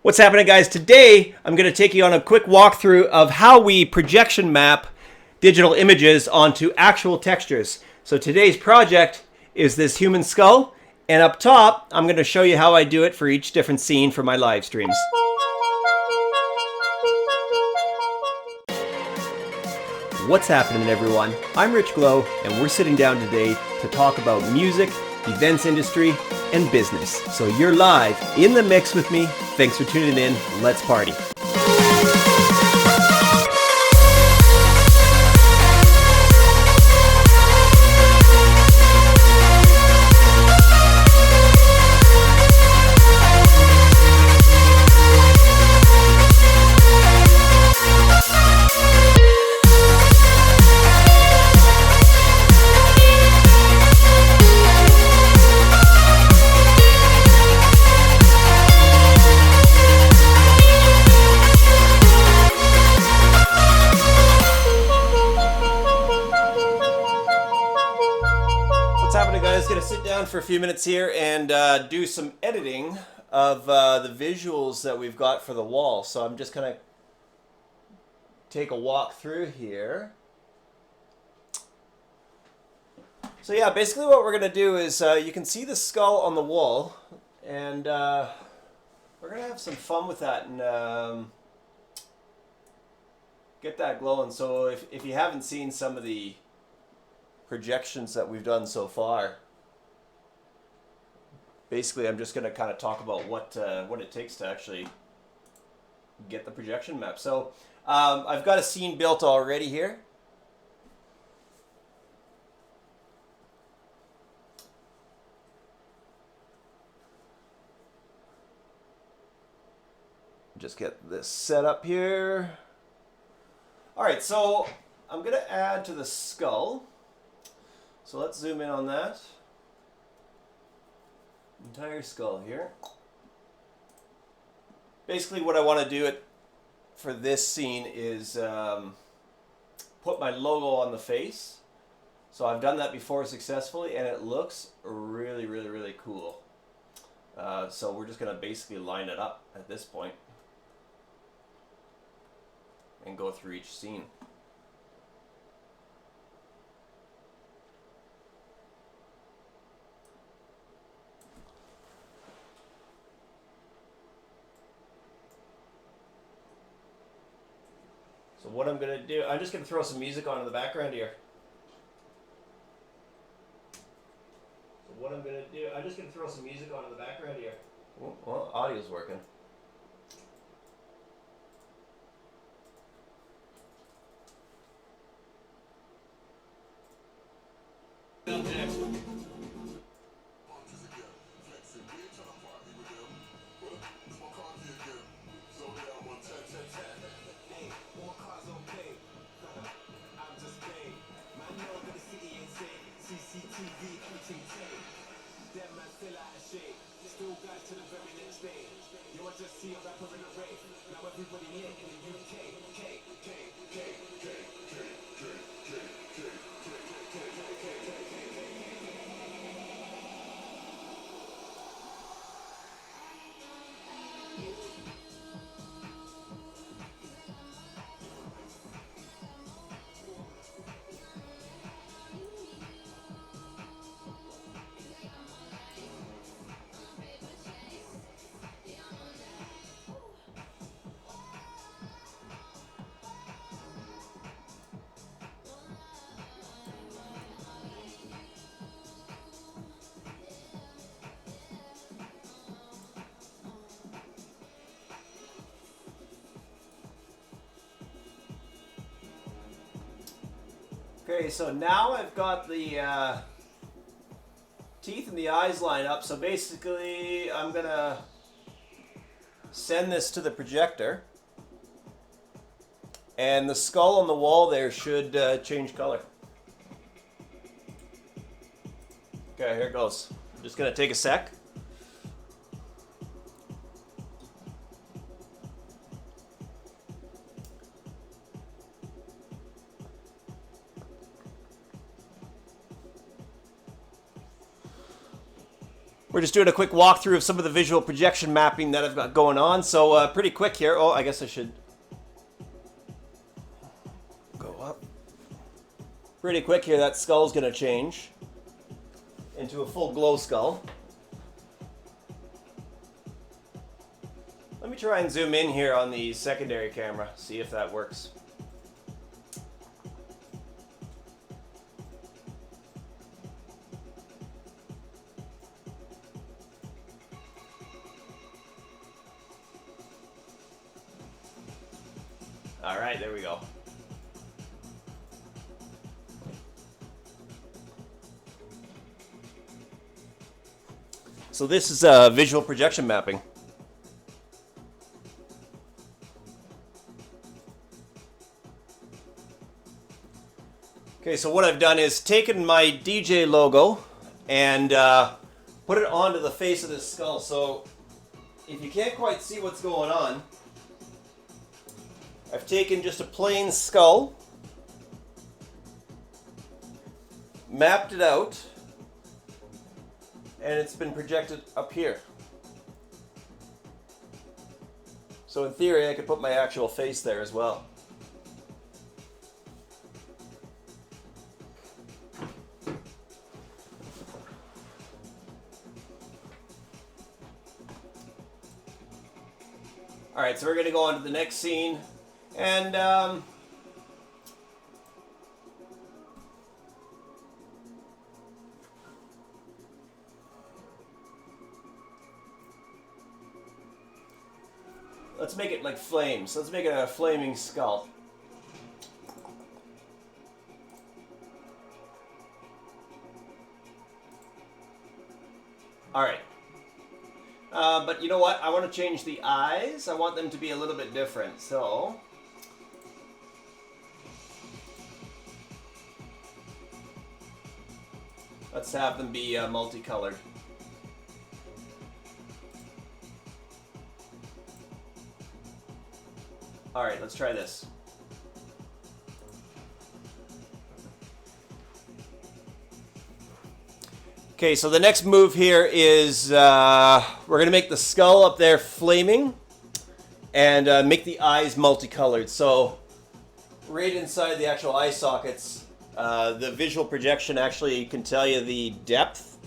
What's happening, guys? Today I'm going to take you on a quick walkthrough of how we projection map digital images onto actual textures. So today's project is this human skull, and up top I'm going to show you how I do it for each different scene for my live streams. What's happening, everyone? I'm Rich Glow, and we're sitting down today to talk about music, events industry, and business. So you're live in the mix with me. Thanks for tuning in. Let's party. For a few minutes here and do some editing of the visuals that we've got for the wall. So I'm just going to take a walk through here. So yeah, basically what we're going to do is you can see the skull on the wall, and we're going to have some fun with that and get that glowing. So if you haven't seen some of the projections that we've done so far, basically, I'm just going to kind of talk about what it takes to actually get the projection map. So I've got a scene built already here. Just get this set up here. All right, so I'm going to add to the skull. So let's zoom in on that. Entire skull here. Basically what I want to do for this scene is put my logo on the face. So I've done that before successfully, and it looks really, really, really cool. So we're just going to basically line it up at this point and go through each scene. So what I'm going to do, I'm just going to throw some music on in the background here. Oh, well, audio's working. Okay, so now I've got the teeth and the eyes lined up. So basically, I'm going to send this to the projector. And the skull on the wall there should change color. Okay, here it goes. I'm just going to take a sec. We're just doing a quick walkthrough of some of the visual projection mapping that I've got going on. So pretty quick here. Oh, I guess I should go up. Pretty quick here, that skull's going to change into a full glow skull. Let me try and zoom in here on the secondary camera, see if that works. All right, there we go. So this is visual projection mapping. Okay, so what I've done is taken my DJ logo and put it onto the face of this skull. So if you can't quite see what's going on, I've taken just a plain skull, mapped it out, and it's been projected up here. So in theory, I could put my actual face there as well. Alright, so we're going to go on to the next scene. And let's make it like flames. Let's make it a flaming skull. Alright. But you know what? I want to change the eyes. I want them to be a little bit different. So let's have them be multicolored. Alright, let's try this. Okay, so the next move here is we're going to make the skull up there flaming and make the eyes multicolored. So right inside the actual eye sockets, the visual projection actually can tell you the depth,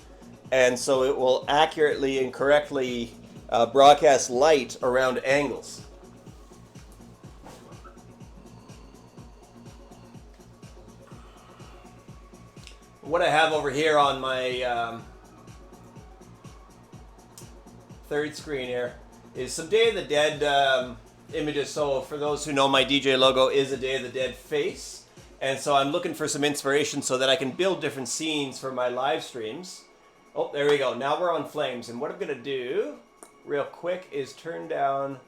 and so it will accurately and correctly broadcast light around angles. What I have over here on my third screen here is some Day of the Dead images. So for those who know, my DJ logo is a Day of the Dead face. And so I'm looking for some inspiration so that I can build different scenes for my live streams. Oh, there we go. Now we're on flames. And what I'm going to do real quick is turn down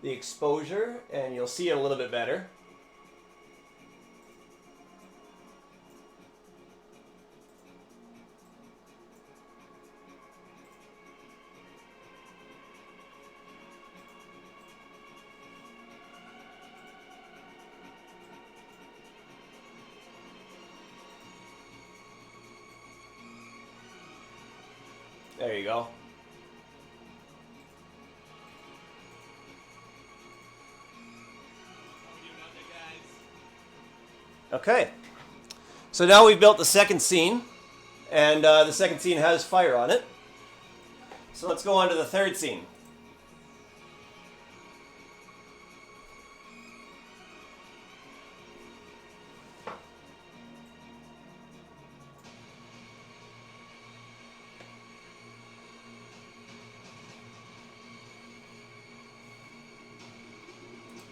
the exposure and you'll see it a little bit better. There you go. Okay. So now we've built the second scene, and the second scene has fire on it. So let's go on to the third scene.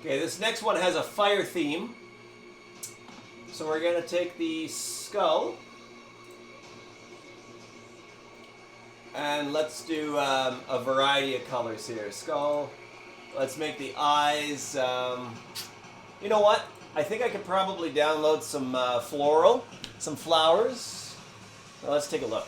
Okay, this next one has a fire theme. So we're going to take the skull and let's do a variety of colors here. Skull. Let's make the eyes. You know what? I think I could probably download some floral, some flowers. Well, let's take a look.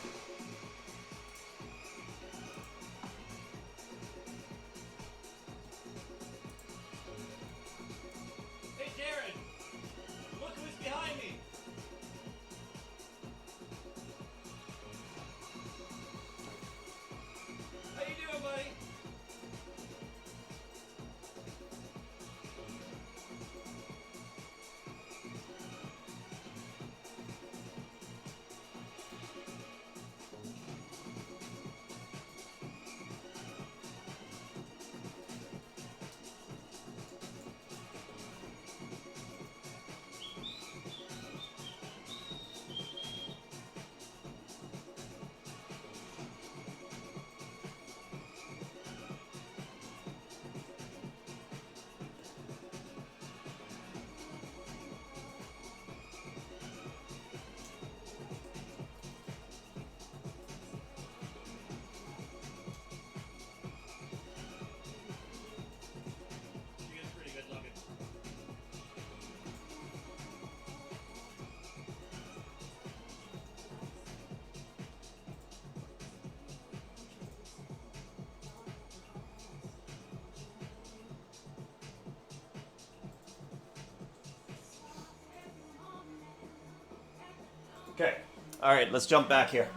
Okay. All right, let's jump back here.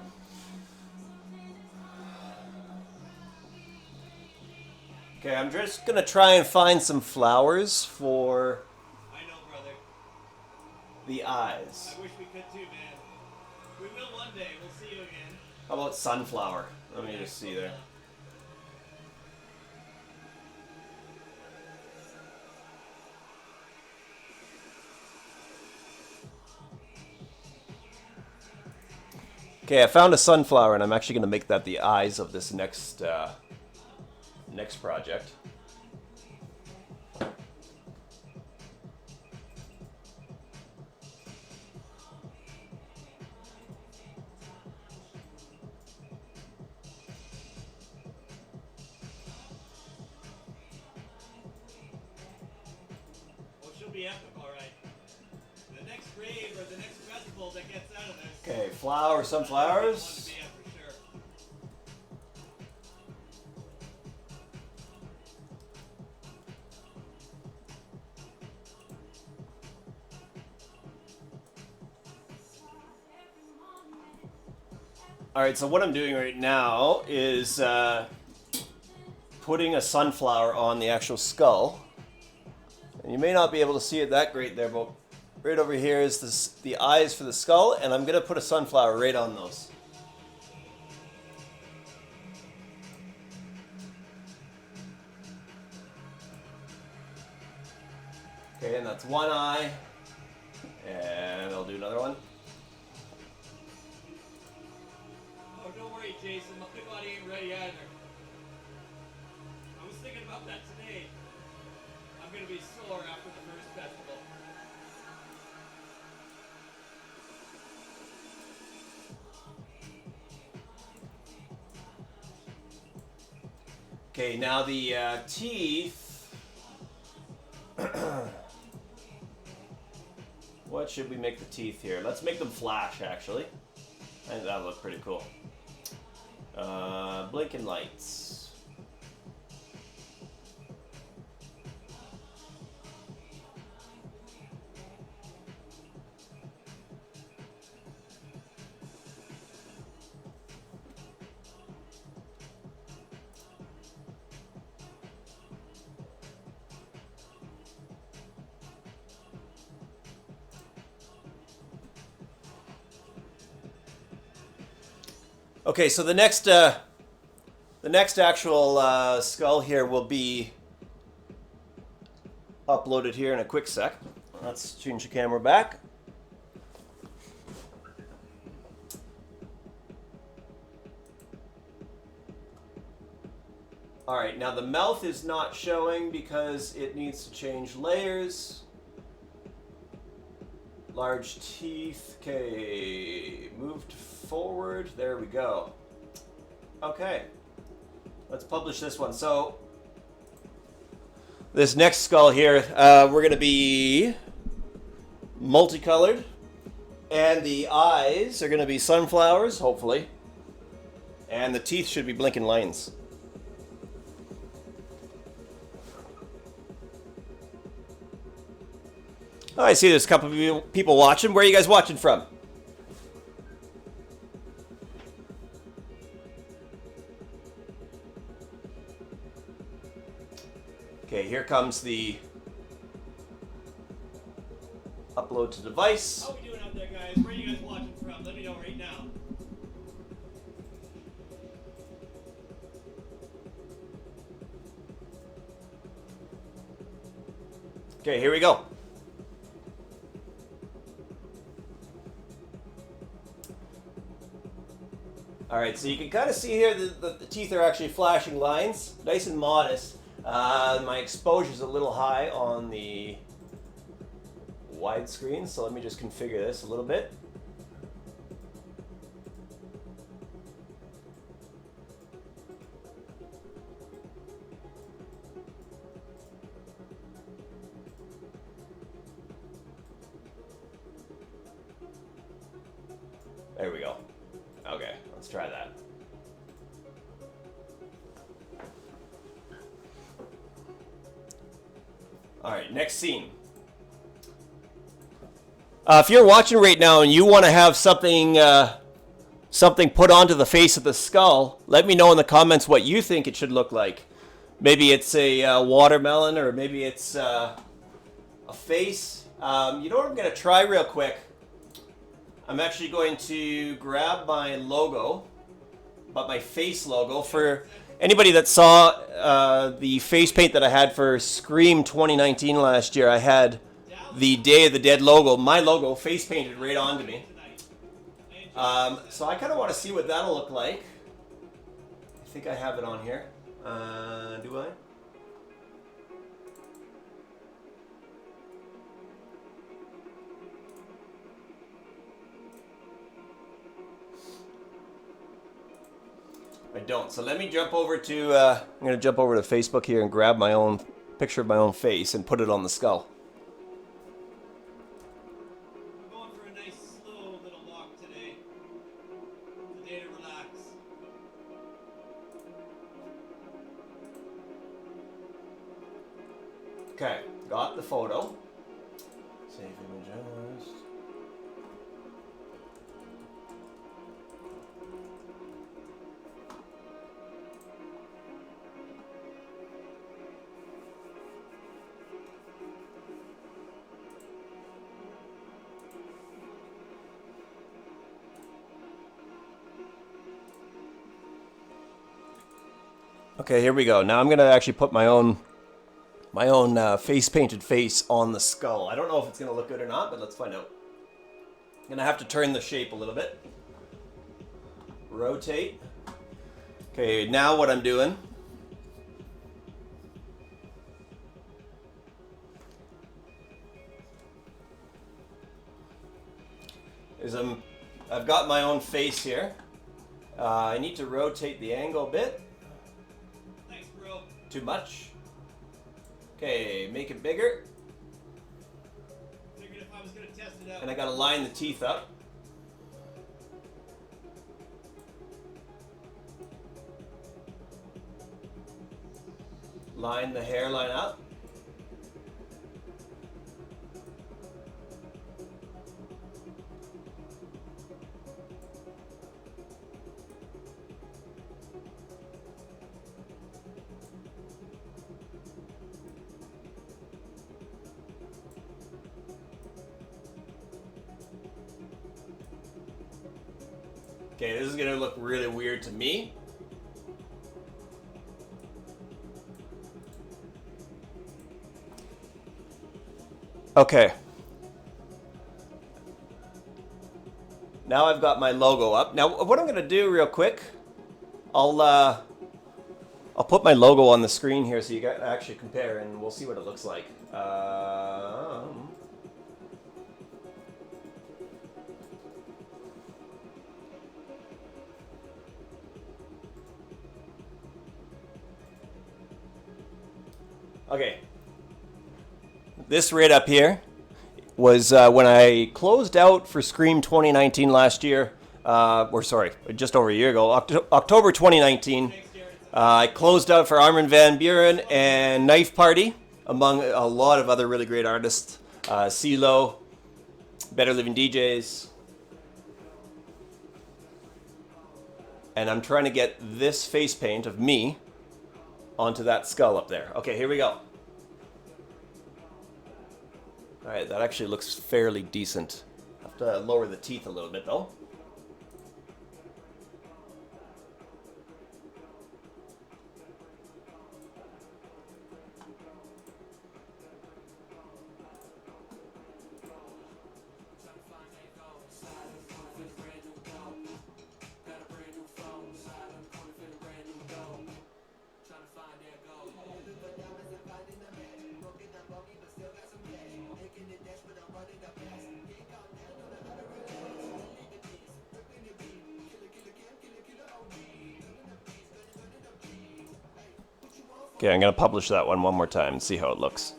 Okay, I'm just gonna try and find some flowers for I know, brother. the eyes. I wish we could too, man. We will one day. We'll see you again. How about sunflower? Let me just see there. Okay, I found a sunflower, and I'm actually going to make that the eyes of this next next project. Well, she'll be epic, all right. The next rave or the next festival that gets out of this. Okay, flower, sunflowers. Be at for sure. All right, so what I'm doing right now is putting a sunflower on the actual skull. And you may not be able to see it that great there, but right over here is the eyes for the skull, and I'm going to put a sunflower right on those. Okay, and that's one eye. And I'll do another one. Oh, don't worry, Jason. My body ain't ready either. I was thinking about that today. I'm gonna be sore after the first festival. Okay, now the teeth. What should we make the teeth here? Let's make them flash, actually. I think that'll look pretty cool. Blinking lights. Okay, so the next actual skull here will be uploaded here in a quick sec. Let's change the camera back. All right, now the mouth is not showing because it needs to change layers. Large teeth. Okay, moved forward. There we go. Okay, let's publish this one. So this next skull here, we're going to be multicolored, and the eyes are going to be sunflowers, hopefully, and the teeth should be blinking lions. Oh, I see there's a couple of people watching. Where are you guys watching from? Okay, here comes the upload to device. How we doing out there, guys? Where are you guys watching from? Let me know right now. Okay, here we go. Alright, so you can kind of see here the teeth are actually flashing lines. Nice and modest. My exposure is a little high on the widescreen, so let me just configure this a little bit. There we go. Okay, let's try that. All right, next scene. If you're watching right now and you want to have something put onto the face of the skull, let me know in the comments what you think it should look like. Maybe it's a watermelon, or maybe it's a face. You know what I'm going to try real quick? I'm actually going to grab my logo, but my face logo. For anybody that saw the face paint that I had for Scream 2019 last year, I had the Day of the Dead logo, my logo, face painted right onto me. So I kind of want to see what that'll look like. I think I have it on here. Do I? I don't. So let me jump over to, I'm going to jump over to Facebook here and grab my own picture of my own face and put it on the skull. We're going for a nice, slow little walk today. It's a day to relax. Okay, got the photo. Save images. Okay, here we go. Now I'm gonna actually put my own face painted face on the skull. I don't know if it's gonna look good or not, but let's find out. I'm gonna have to turn the shape a little bit. Rotate. Okay, now what I'm doing is I've got my own face here. I need to rotate the angle a bit. Thanks, bro. Too much. Okay, make it bigger. Figured if I was gonna test it out. And I gotta line the teeth up. Line the hairline up. Okay, this is gonna look really weird to me. Okay. Now I've got my logo up. Now what I'm gonna do real quick, I'll put my logo on the screen here so you can actually compare, and we'll see what it looks like. Okay. This right up here was when I closed out for Scream 2019 last year, or sorry, just over a year ago, October 2019. I closed out for Armin van Buuren and Knife Party, among a lot of other really great artists. CeeLo, Better Living DJs. And I'm trying to get this face paint of me onto that skull up there. Okay, here we go. Alright, that actually looks fairly decent. Have to lower the teeth a little bit though. Okay, I'm going to publish that one more time and see how it looks.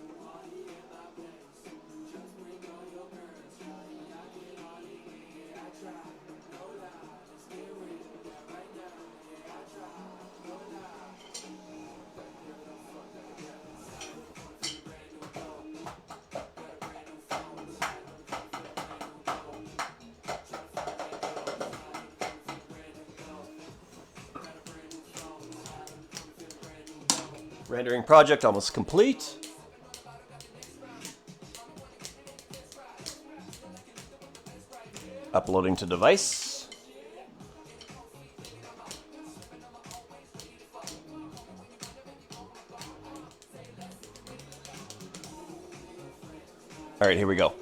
Rendering project almost complete. Uploading to device. All right, here we go.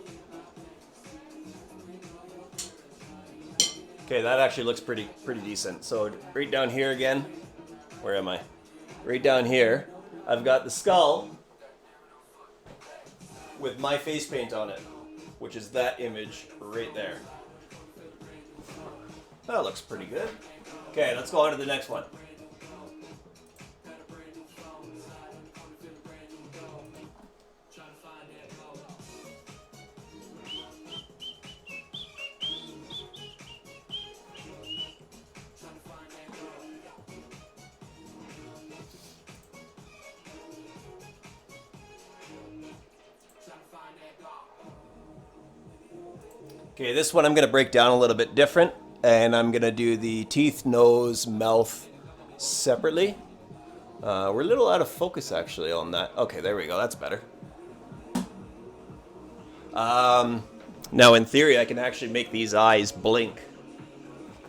Okay, that actually looks pretty decent. So right down here again, where am I? Right down here, I've got the skull with my face paint on it, which is that image right there. That looks pretty good. Okay, let's go on to the next one. Okay, this one I'm going to break down a little bit different, and I'm going to do the teeth, nose, mouth separately. We're a little out of focus actually on that. Okay, there we go. That's better. Now in theory, I can actually make these eyes blink,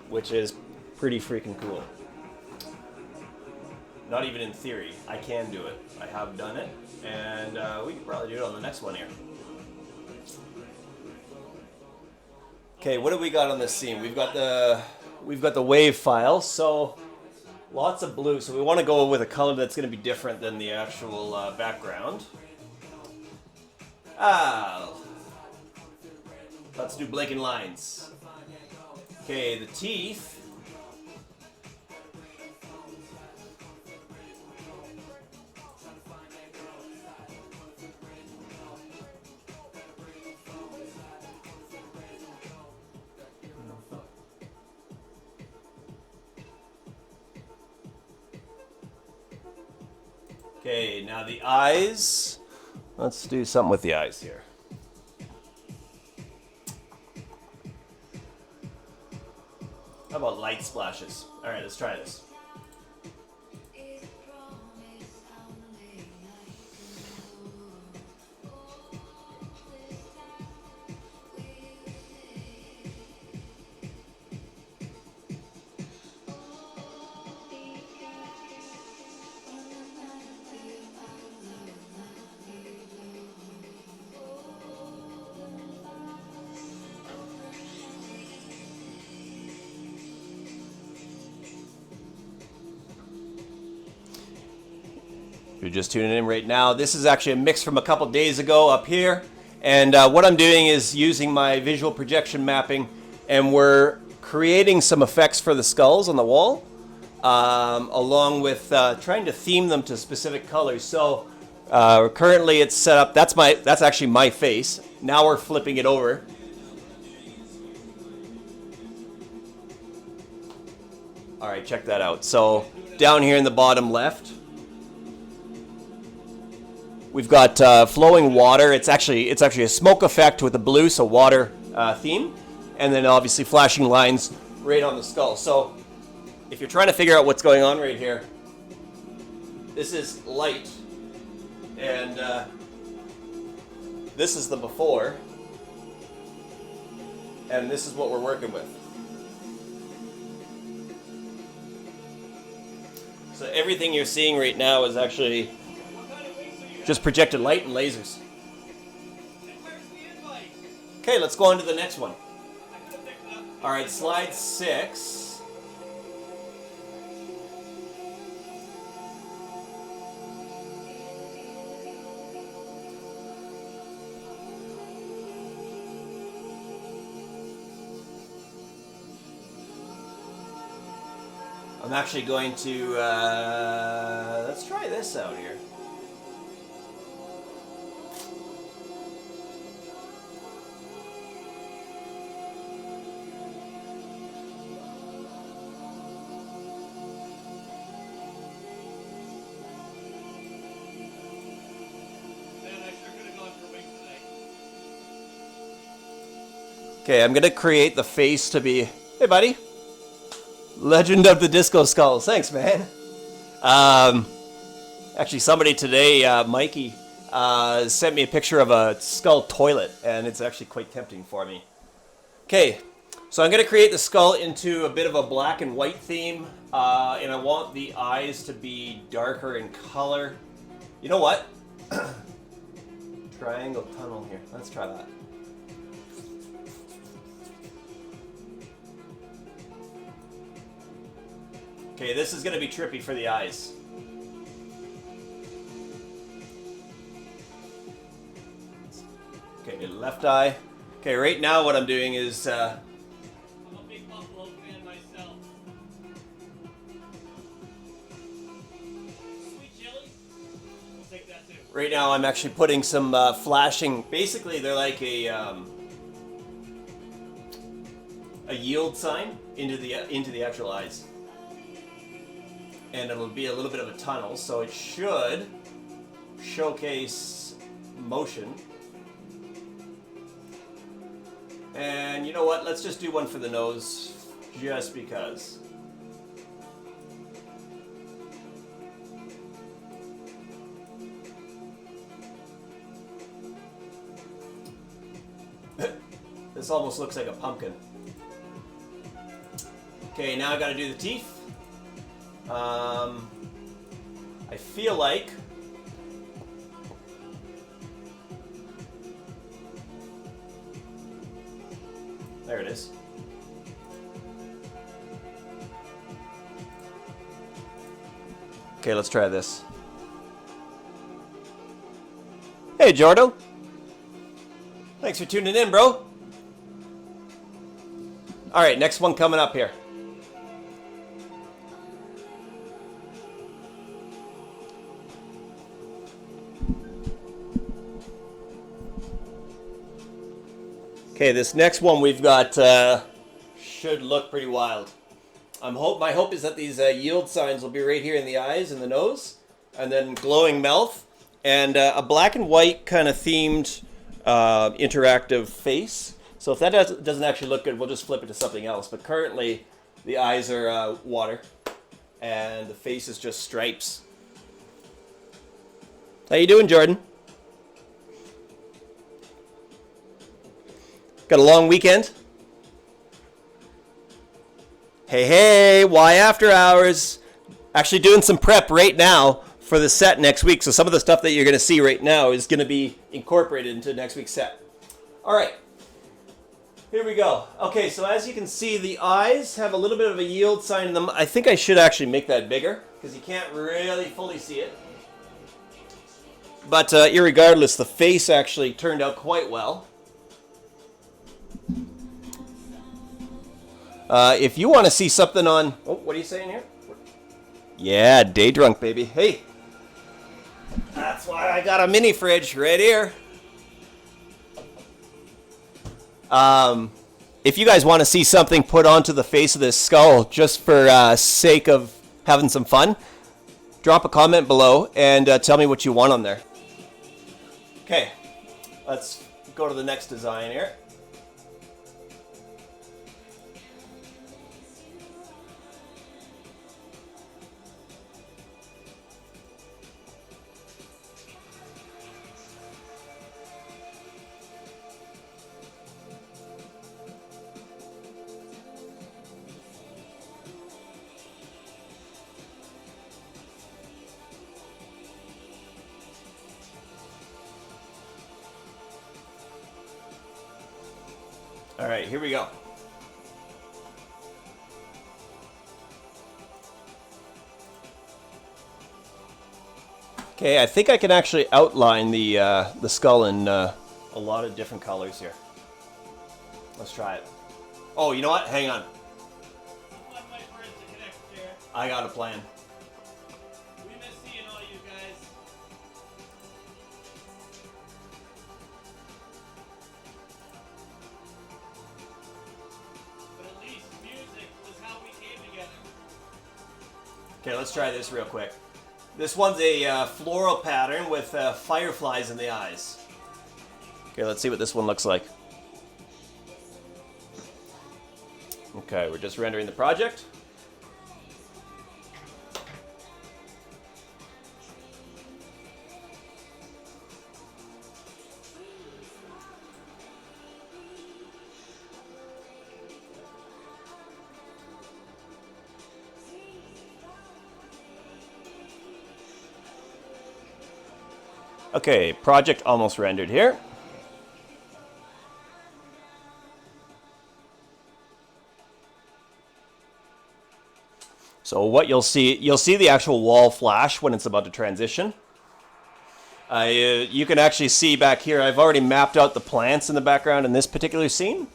which is pretty freaking cool. Not even in theory. I can do it. I have done it, and we can probably do it on the next one here. Okay, what do we got on this scene? We've got the wave file, so lots of blue. So we want to go with a color that's going to be different than the actual background. Let's do blinking lines. Okay, the teeth. Okay, now the eyes. Let's do something with the eyes here. How about light splashes? All right, let's try this. If you're just tuning in right now, this is actually a mix from a couple days ago up here. And what I'm doing is using my visual projection mapping, and we're creating some effects for the skulls on the wall, along with trying to theme them to specific colors. So currently it's set up, that's actually my face. Now we're flipping it over. All right, check that out. So down here in the bottom left, we've got flowing water. It's actually a smoke effect with the blue, so water theme, and then obviously flashing lines right on the skull. So if you're trying to figure out what's going on right here, this is light, and this is the before, and this is what we're working with. So everything you're seeing right now is actually just projected light and lasers. Okay, let's go on to the next one. All right, slide 6. I'm actually going to, let's try this out here. Okay, I'm gonna create the face to be, hey buddy, Legend of the Disco Skulls, thanks man. And Actually, somebody today, Mikey, sent me a picture of a skull toilet, and it's actually quite tempting for me. Okay, so I'm going to create the skull into a bit of a black and white theme, and I want the eyes to be darker in color. You know what? Triangle tunnel here. Let's try that. Okay, this is going to be trippy for the eyes. Okay, left eye. Okay, right now what I'm doing is... I'm a big Buffalo fan myself. Sweet chili? We'll take that too. right now I'm actually putting some flashing... Basically, they're like a yield sign into the actual eyes. And it'll be a little bit of a tunnel, so it should showcase motion. And you know what? Let's just do one for the nose, just because. This almost looks like a pumpkin. Okay, now I gotta do the teeth. I feel like there it is. Okay, let's try this. Hey, Jordo. Thanks for tuning in, bro. All right, next one coming up here. Okay, this next one we've got should look pretty wild. My hope is that these yield signs will be right here in the eyes and the nose, and then glowing mouth, and a black and white kind of themed interactive face. So if that doesn't actually look good, we'll just flip it to something else. But currently, the eyes are water, and the face is just stripes. How you doing, Jordan? Got a long weekend? Hey, why after hours? Actually doing some prep right now for the set next week. So some of the stuff that you're going to see right now is going to be incorporated into next week's set. All right, here we go. Okay, so as you can see, the eyes have a little bit of a yield sign in them. I think I should actually make that bigger because you can't really fully see it. But irregardless, the face actually turned out quite well. If you want to see something on... Oh, what are you saying here? Yeah, day drunk, baby. Hey, that's why I got a mini fridge right here. If you guys want to see something put onto the face of this skull, just for sake of having some fun, drop a comment below and tell me what you want on there. Okay, let's go to the next design here. All right, here we go. Okay, I think I can actually outline the skull in a lot of different colors here. Let's try it. Oh, you know what? Hang on. I got a plan. We miss seeing all you guys. But at least music was how we came together. Okay, let's try this real quick. This one's a floral pattern with fireflies in the eyes. Okay, let's see what this one looks like. Okay, we're just rendering the project. Okay, project almost rendered here. So what you'll see the actual wall flash when it's about to transition. You can actually see back here, I've already mapped out the plants in the background in this particular scene.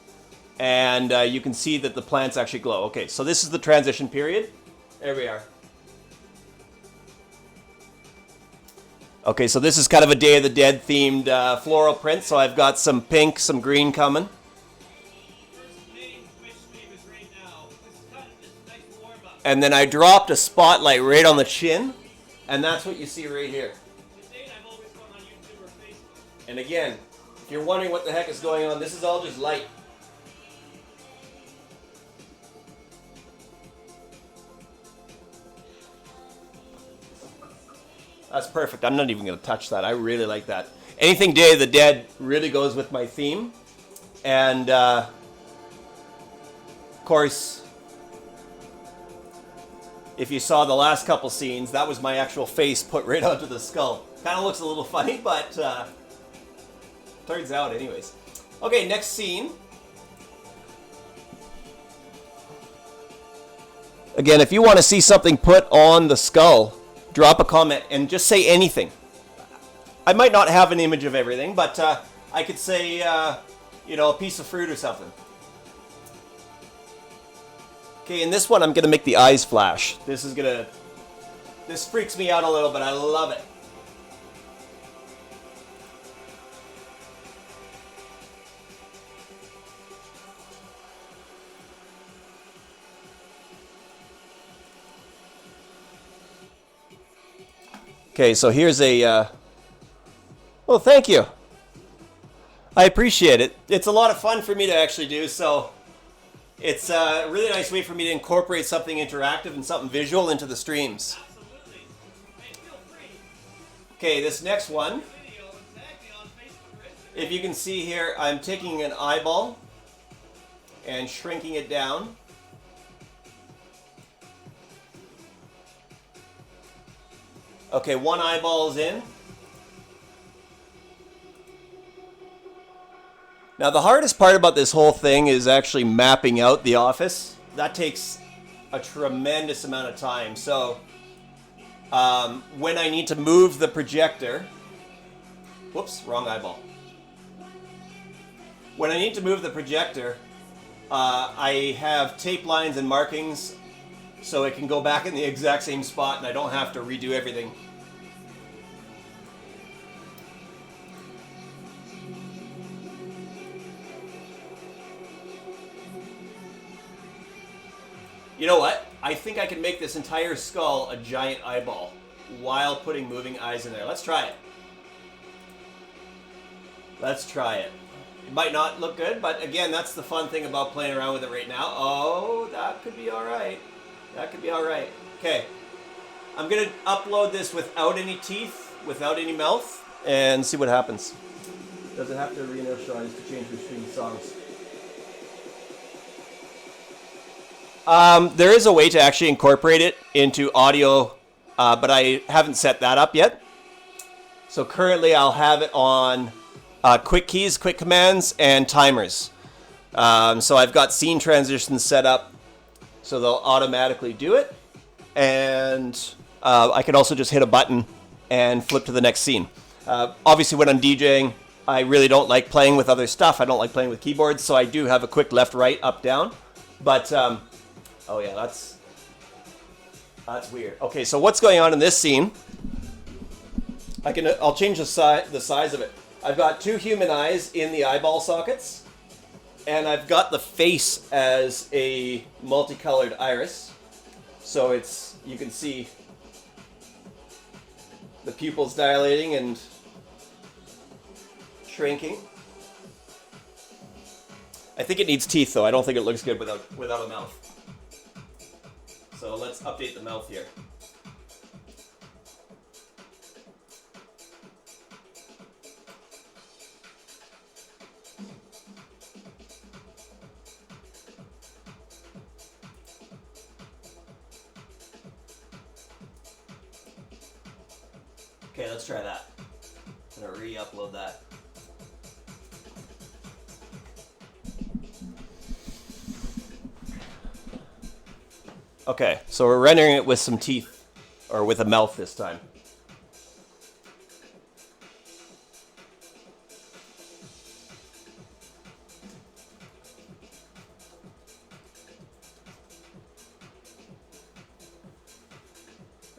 And you can see that the plants actually glow. Okay, so this is the transition period. There we are. Okay, so this is kind of a Day of the Dead themed floral print. So I've got some pink, some green coming. And then I dropped a spotlight right on the chin. And that's what you see right here. And again, if you're wondering what the heck is going on, this is all just light. That's perfect. I'm not even going to touch that. I really like that. Anything Day of the Dead really goes with my theme. And, of course, if you saw the last couple scenes, that was my actual face put right onto the skull. Kind of looks a little funny, but turns out anyways. Okay, next scene. Again, if you want to see something put on the skull, drop a comment and just say anything. I might not have an image of everything, but I could say, you know, a piece of fruit or something. Okay, in this one, I'm going to make the eyes flash. This freaks me out a little, but I love it. Okay, so here's a, well, thank you. I appreciate it. It's a lot of fun for me to actually do, so it's a really nice way for me to incorporate something interactive and something visual into the streams. Absolutely. Hey, feel free. Okay, this next one, Video and tag me on Facebook or Instagram. if you can see here, I'm taking an eyeball and shrinking it down. Okay, one eyeball is in. Now the hardest part about this whole thing is actually mapping out the office. That takes a tremendous amount of time. So when I need to move the projector, whoops, wrong eyeball. When I need to move the projector, I have tape lines and markings so it can go back in the exact same spot and I don't have to redo everything. You know what? I think I can make this entire skull a giant eyeball while putting moving eyes in there. Let's try it. Let's try it. It might not look good, but again, that's the fun thing about playing around with it right now. Oh, that could be alright. That could be alright. Okay. I'm going to upload this without any teeth, without any mouth, and see what happens. Does it have to reinitialize to change between songs? There is a way to actually incorporate it into audio, but I haven't set that up yet. So currently I'll have it on quick keys, quick commands, and timers. So I've got scene transitions set up so they'll automatically do it. And I can also just hit a button and flip to the next scene. Obviously when I'm DJing, I really don't like playing with other stuff. I don't like playing with keyboards, so I do have a quick left, right, up, down. But oh yeah, that's weird. Okay, so what's going on in this scene? I'll change the size of it. I've got two human eyes in the eyeball sockets, and I've got the face as a multicolored iris. So you can see the pupils dilating and shrinking. I think it needs teeth though. I don't think it looks good without a mouth. So let's update the mouth here. Okay, let's try that. gonna re-upload that. Okay, so we're rendering it with some teeth, or with a mouth this time.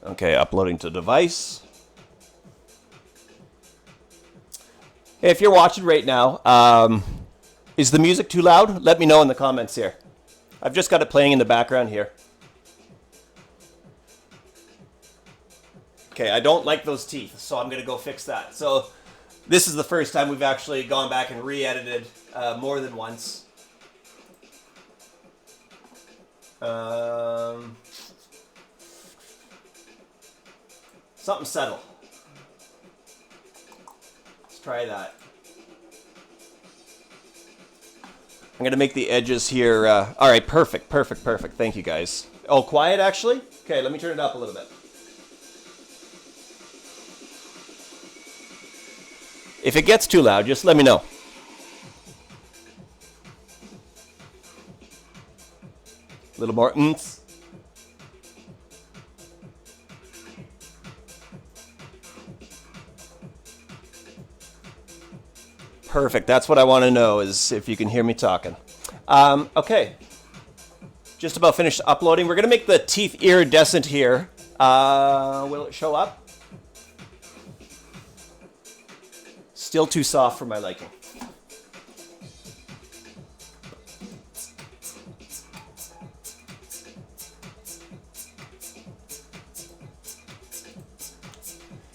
Okay, uploading to device. Hey, if you're watching right now, is the music too loud? Let me know in the comments here. I've just got it playing in the background here. Okay, I don't like those teeth, so I'm going to go fix that. So this is the first time we've actually gone back and re-edited more than once. Something subtle. Let's try that. I'm going to make the edges here. All right, perfect. Thank you, guys. Oh, quiet, actually? Okay, let me turn it up a little bit. If it gets too loud, just let me know. A little more oomph. Perfect. That's what I want to know, is if you can hear me talking. Okay. Just about finished uploading. We're going to make the teeth iridescent here. Will it show up? Still too soft for my liking.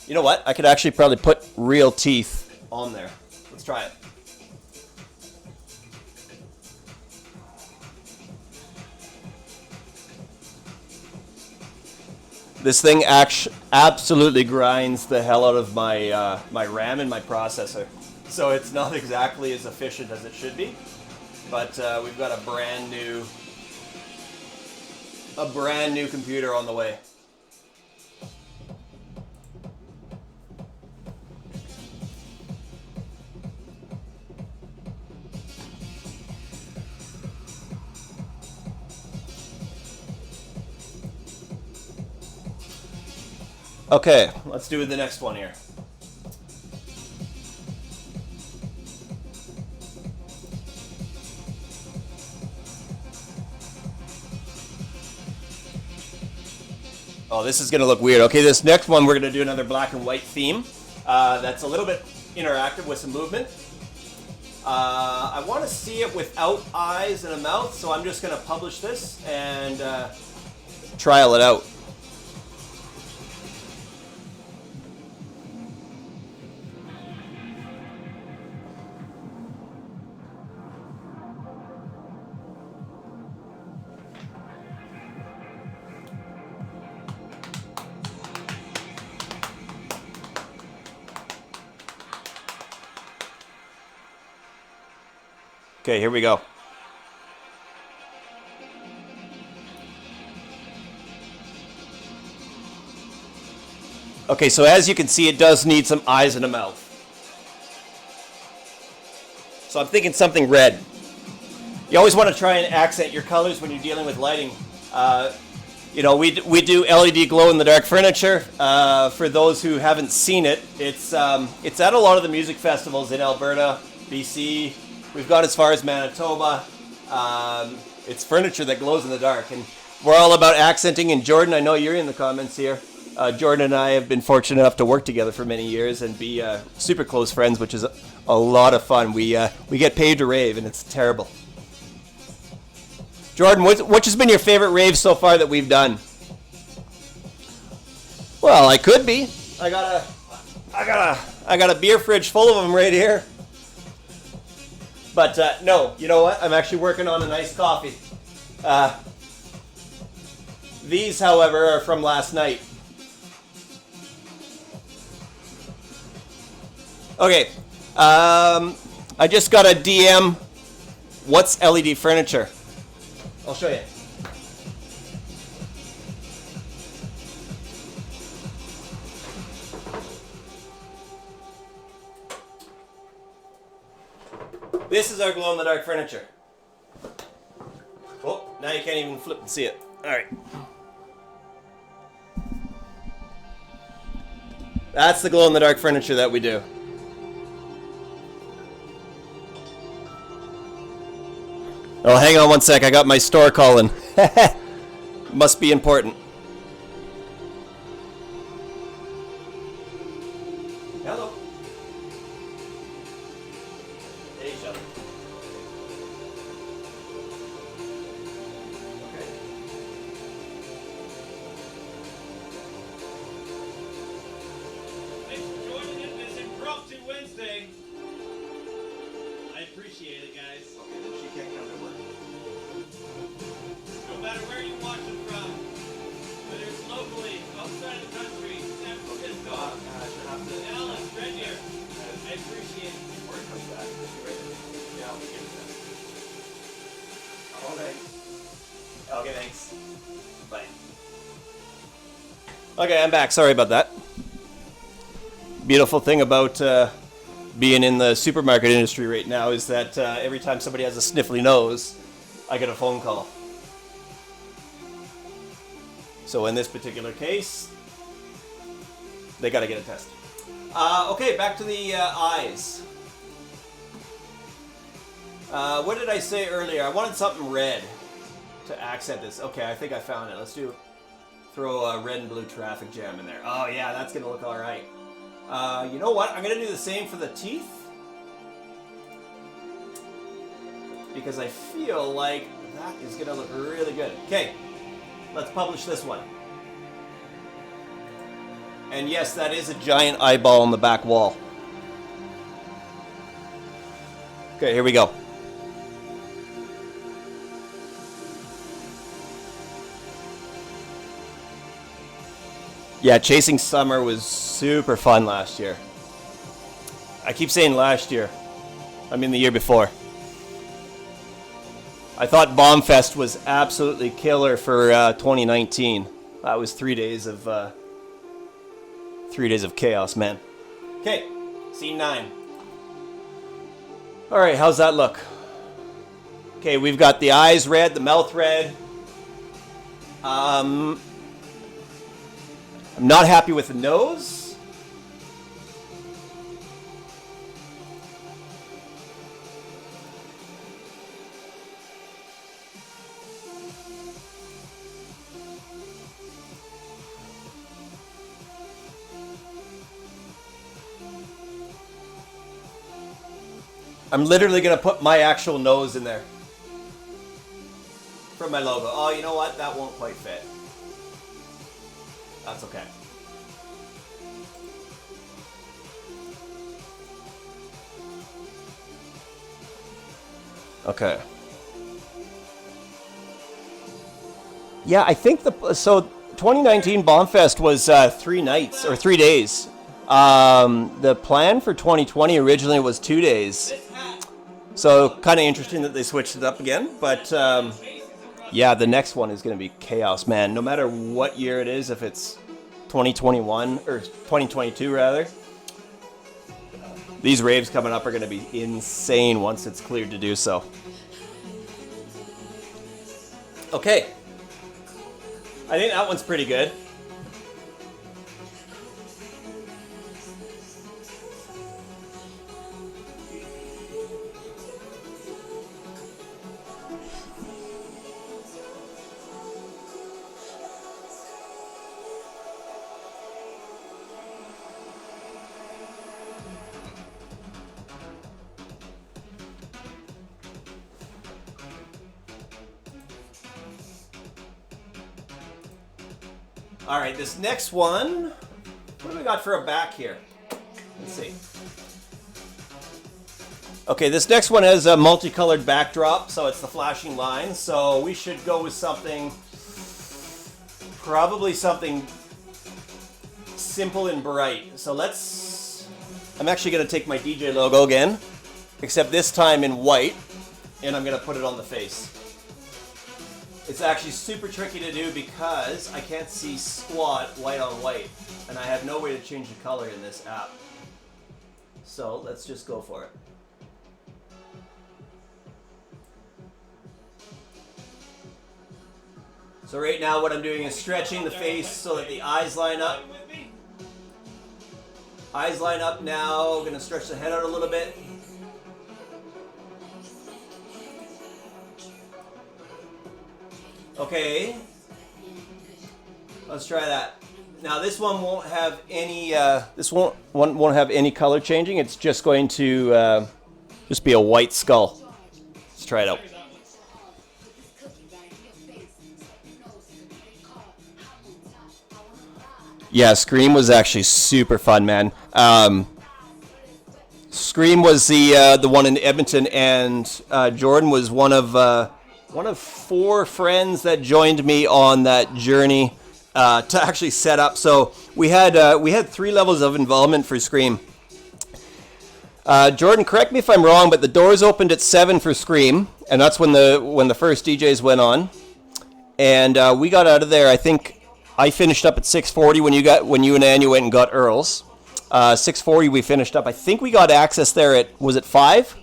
You know what? I could actually probably put real teeth on there. Let's try it. This thing absolutely grinds the hell out of my my RAM and my processor. So it's not exactly as efficient as it should be, but we've got a brand new computer on the way. Okay, let's do the next one here. Oh, this is going to look weird. Okay, this next one we're going to do another black and white theme. That's a little bit interactive with some movement. I want to see it without eyes and a mouth, so I'm just going to publish this and trial it out. Okay, here we go. Okay, so as you can see, it does need some eyes and a mouth. So I'm thinking something red. You always want to try and accent your colors when you're dealing with lighting. You know, we do LED glow-in-the-dark furniture. For those who haven't seen it, it's at a lot of the music festivals in Alberta, BC. We've got as far as Manitoba. It's furniture that glows in the dark, and we're all about accenting. And Jordan, I know you're in the comments here. Jordan and I have been fortunate enough to work together for many years and be super close friends, which is a lot of fun. We get paid to rave, and it's terrible. Jordan, which has been your favorite rave so far that we've done? Well, I could be. I got a beer fridge full of them right here. But no, you know what? I'm actually working on a nice coffee. These, however, are from last night. Okay, I just got a DM. What's LED furniture? I'll show you. This is our glow-in-the-dark furniture. Oh, now you can't even flip and see it. Alright. That's the glow-in-the-dark furniture that we do. Oh, hang on one sec. I got my store calling. Must be important. Hello. Hey, Shelly. Okay. Thanks for joining in this impromptu Wednesday. I appreciate it, guys. Okay, then she can't come to work. No matter where you're watching from, whether it's locally, outside the country, San Francisco, Dallas, Red Deer, I appreciate it. Before it comes back, yeah, I'll give it that. Oh, thanks. Okay, thanks. Bye. Okay, I'm back. Sorry about that. Beautiful thing about being in the supermarket industry right now is that every time somebody has a sniffly nose, I get a phone call. So in this particular case, they got to get a test. Okay, back to the eyes. What did I say earlier? I wanted something red to accent this. Okay, I think I found it. Let's throw a red and blue traffic jam in there. Oh yeah, that's gonna look all right. You know what? I'm gonna do the same for the teeth because I feel like that is gonna look really good. Okay, let's publish this one. And yes, that is a giant eyeball on the back wall. Okay, here we go. Yeah, Chasing Summer was super fun last year. I keep saying last year. I mean the year before. I thought Bombfest was absolutely killer for 2019. That was 3 days of 3 days of chaos, man. Okay, scene 9. All right, how's that look? Okay, we've got the eyes red, the mouth red. I'm not happy with the nose. I'm literally going to put my actual nose in there for my logo. Oh, you know what? That won't quite fit. That's okay. Okay. Yeah, I think so 2019 Bombfest was 3 nights or 3 days. The plan for 2020 originally was 2 days. So kind of interesting that they switched it up again, but yeah, the next one is going to be chaos, man. No matter what year it is, if it's 2021 or 2022 rather, these raves coming up are going to be insane once it's cleared to do so. Okay. I think that one's pretty good. All right, this next one, what do we got for a back here? Let's see. Okay, this next one has a multicolored backdrop, so it's the flashing lines. So we should go with something, probably something simple and bright. So I'm actually going to take my DJ logo again, except this time in white, and I'm going to put it on the face. It's actually super tricky to do because I can't see squat white on white, and I have no way to change the color in this app. So let's just go for it. So right now what I'm doing is stretching the face so that the eyes line up. With me? Eyes line up now. Gonna stretch the head out a little bit. Okay. Let's try that. Now this one won't have any. Won't have any color changing. It's just going to just be a white skull. Let's try it out. Yeah, Scream was actually super fun, man. Scream was the one in Edmonton, and Jordan was one of 4 friends that joined me on that journey to actually set up. So we had 3 levels of involvement for Scream. Jordan, correct me if I'm wrong, but the doors opened at 7 for Scream, and that's when the first DJs went on, and we got out of there. I think I finished up at 6:40 when you and Anya went and got Earl's. 6:40 we finished up. I think we got access there at, was it 5?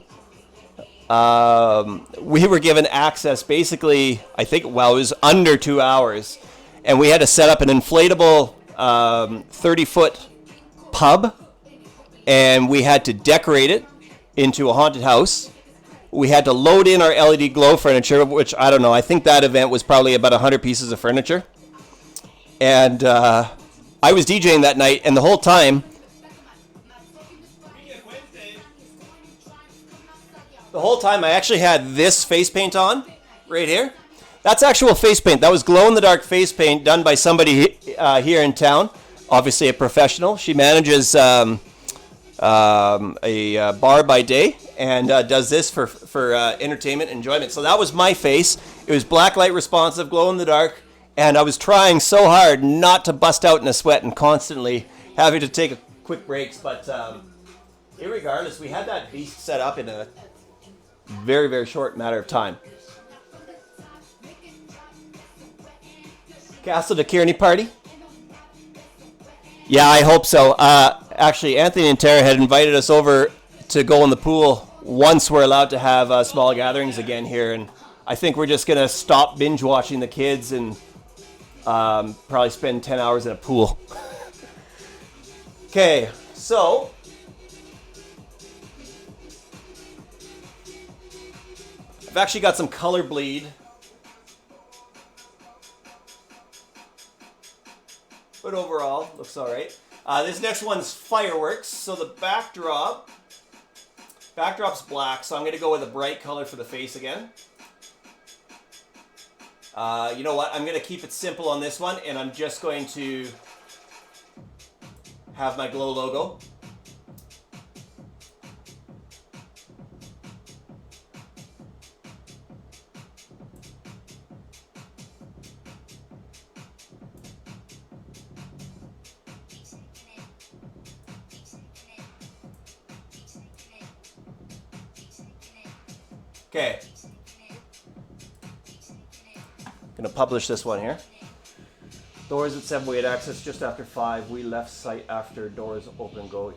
We were given access basically, I think, it was under 2 hours, and we had to set up an inflatable 30-foot pub, and we had to decorate it into a haunted house. We had to load in our LED glow furniture, which, I don't know, I think that event was probably about 100 pieces of furniture. And I was DJing that night, and the whole time, I actually had this face paint on, right here. That's actual face paint. That was glow-in-the-dark face paint done by somebody here in town, obviously a professional. She manages a bar by day and does this for entertainment enjoyment. So that was my face. It was blacklight responsive, glow-in-the-dark. And I was trying so hard not to bust out in a sweat and constantly having to take quick breaks. But irregardless, we had that beast set up in a very, very short matter of time. Castle to Kearney party? Yeah, I hope so. Actually, Anthony and Tara had invited us over to go in the pool once we're allowed to have small gatherings again here. And I think we're just going to stop binge watching the kids and probably spend 10 hours in a pool. Okay, so I've actually got some color bleed, but overall looks all right. This next one's fireworks. So the backdrop's black, so I'm going to go with a bright color for the face again. You know what? I'm going to keep it simple on this one, and I'm just going to have my glow logo. Okay. Gonna publish this one here. Doors at 7, we had access just after 5. We left site after doors open go.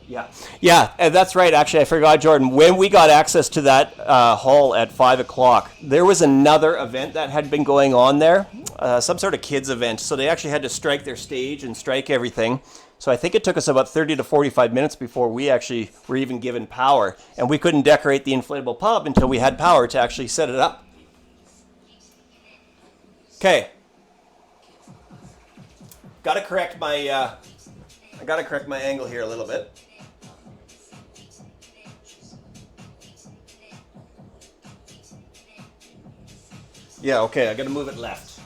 Yeah, and that's right. Actually, I forgot, Jordan. When we got access to that hall at 5 o'clock, there was another event that had been going on there, some sort of kids event. So they actually had to strike their stage and strike everything. So I think it took us about 30 to 45 minutes before we actually were even given power. And we couldn't decorate the inflatable pub until we had power to actually set it up. Okay. Gotta correct my angle here a little bit. Yeah, okay, I gotta move it left.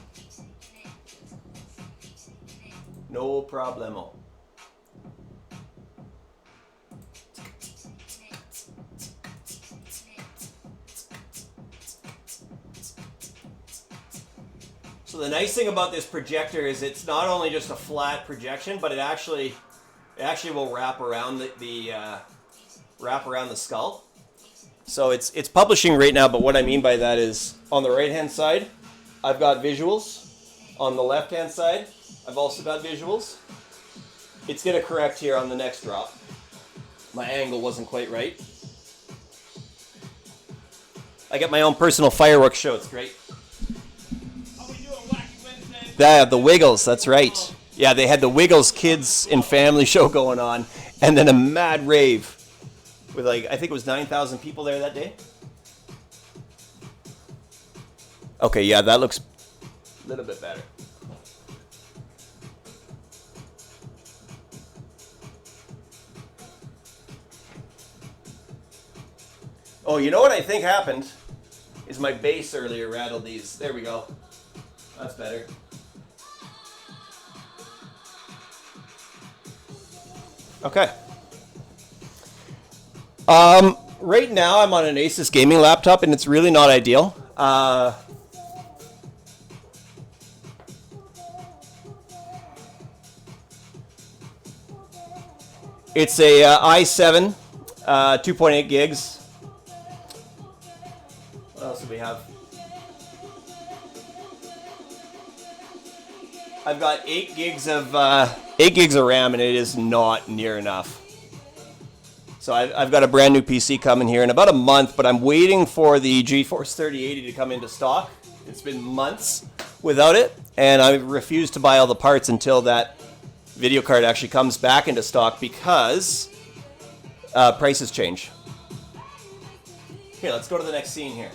No problemo. So the nice thing about this projector is it's not only just a flat projection, but it actually will wrap around the skull. So it's publishing right now, but what I mean by that is on the right hand side, I've got visuals. On the left hand side, I've also got visuals. It's gonna correct here on the next drop. My angle wasn't quite right. I got my own personal fireworks show. It's great. How we doing, Wacky Wednesday? The Wiggles, that's right. Yeah, they had the Wiggles Kids and Family show going on, and then a mad rave with like, I think it was 9,000 people there that day. Okay, yeah, that looks a little bit better. Oh, you know what I think happened? Is my bass earlier rattled these. There we go. That's better. Okay. Right now I'm on an Asus gaming laptop and it's really not ideal. It's a i7, 2.8 gigs. What else do we have? I've got 8 gigs of RAM, and it is not near enough. So I've got a brand new PC coming here in about a month, but I'm waiting for the GeForce 3080 to come into stock. It's been months without it, and I refuse to buy all the parts until that video card actually comes back into stock because prices change. Okay, let's go to the next scene here.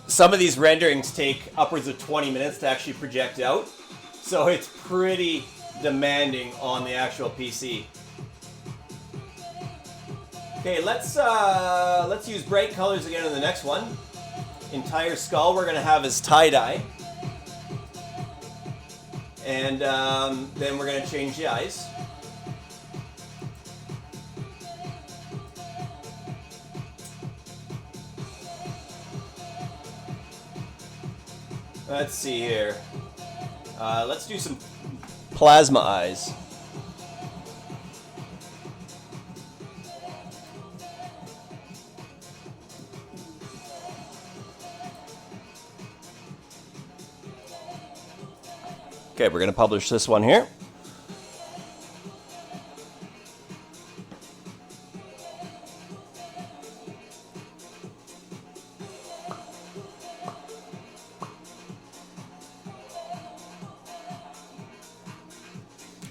Some of these renderings take upwards of 20 minutes to actually project out, so it's pretty demanding on the actual PC. Okay, let's use bright colors again in the next one. Entire skull we're gonna have as tie-dye, and then we're gonna change the eyes. Let's see here. Let's do some plasma eyes. Okay, we're going to publish this one here.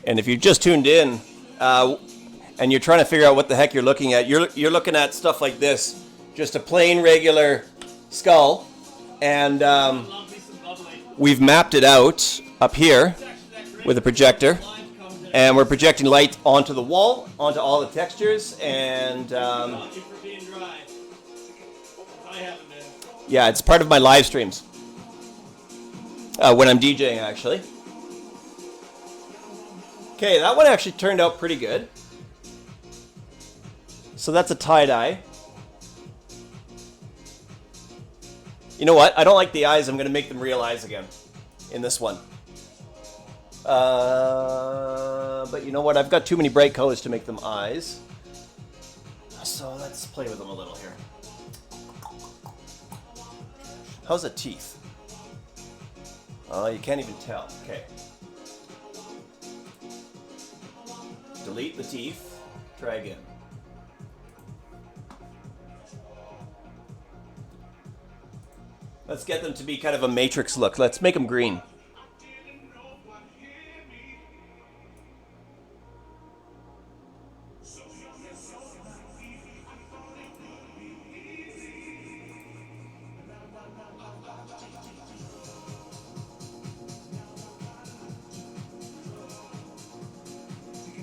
And if you just tuned in and you're trying to figure out what the heck you're looking at, you're looking at stuff like this. Just a plain regular skull. And we've mapped it out up here with a projector. And we're projecting light onto the wall, onto all the textures. And yeah, it's part of my live streams. When I'm DJing, actually. Okay, that one actually turned out pretty good. So that's a tie-dye. You know what? I don't like the eyes. I'm going to make them real eyes again in this one. But you know what? I've got too many bright colors to make them eyes. So let's play with them a little here. How's the teeth? Oh, you can't even tell. Okay. Delete the teeth. Try again. Let's get them to be kind of a matrix look. Let's make them green.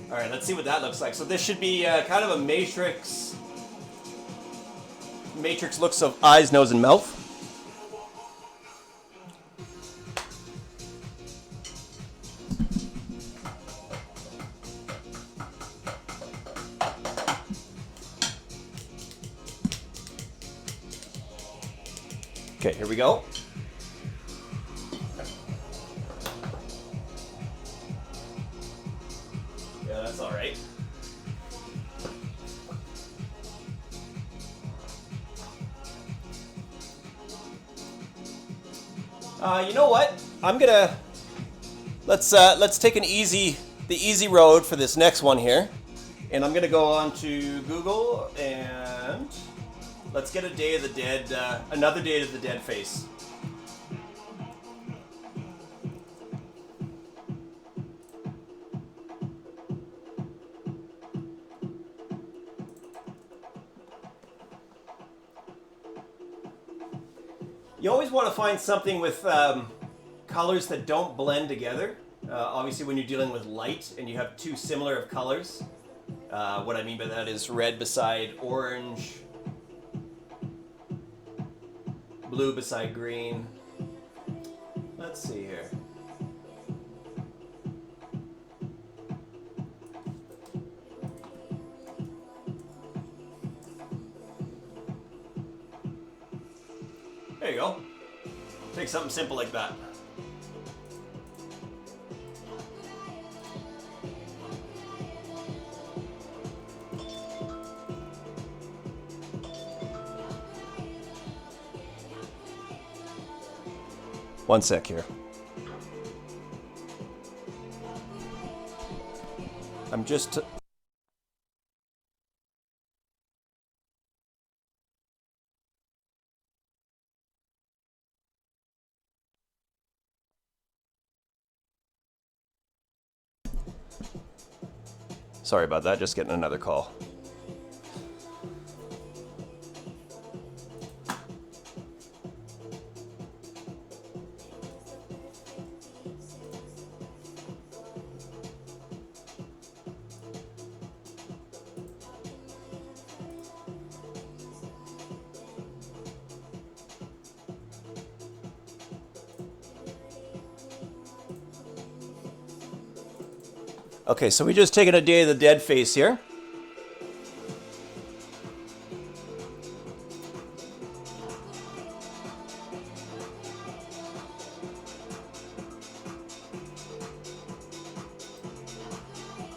All right, let's see what that looks like. So this should be kind of a matrix looks of eyes, nose, and mouth. Okay, here we go. Yeah, that's all right. You know what? I'm gonna let's take the easy road for this next one here, and I'm gonna go on to Google and let's get a Day of the Dead, another Day of the Dead face. You always want to find something with colors that don't blend together. Obviously, when you're dealing with light and you have two similar of colors, what I mean by that is red beside orange, blue beside green. Let's see here. There you go. Take something simple like that. One sec here. I'm just... Sorry about that, just getting another call. Okay, so we just taken a Day of the Dead face here.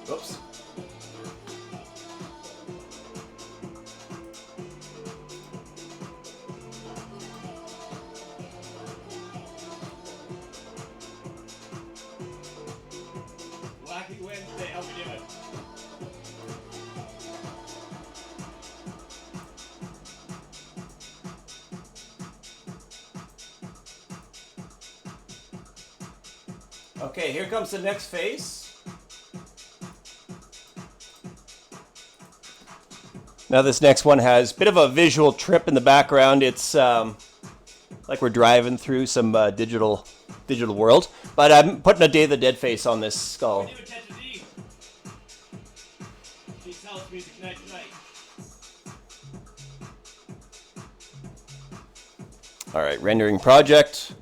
Oops. Wacky Wednesday, how we doing? Okay, here comes the next face. Now this next one has a bit of a visual trip in the background. It's like we're driving through some digital world. But I'm putting a Day of the Dead face on this skull. We do attention to you. Keep house music night to night. All right, rendering project.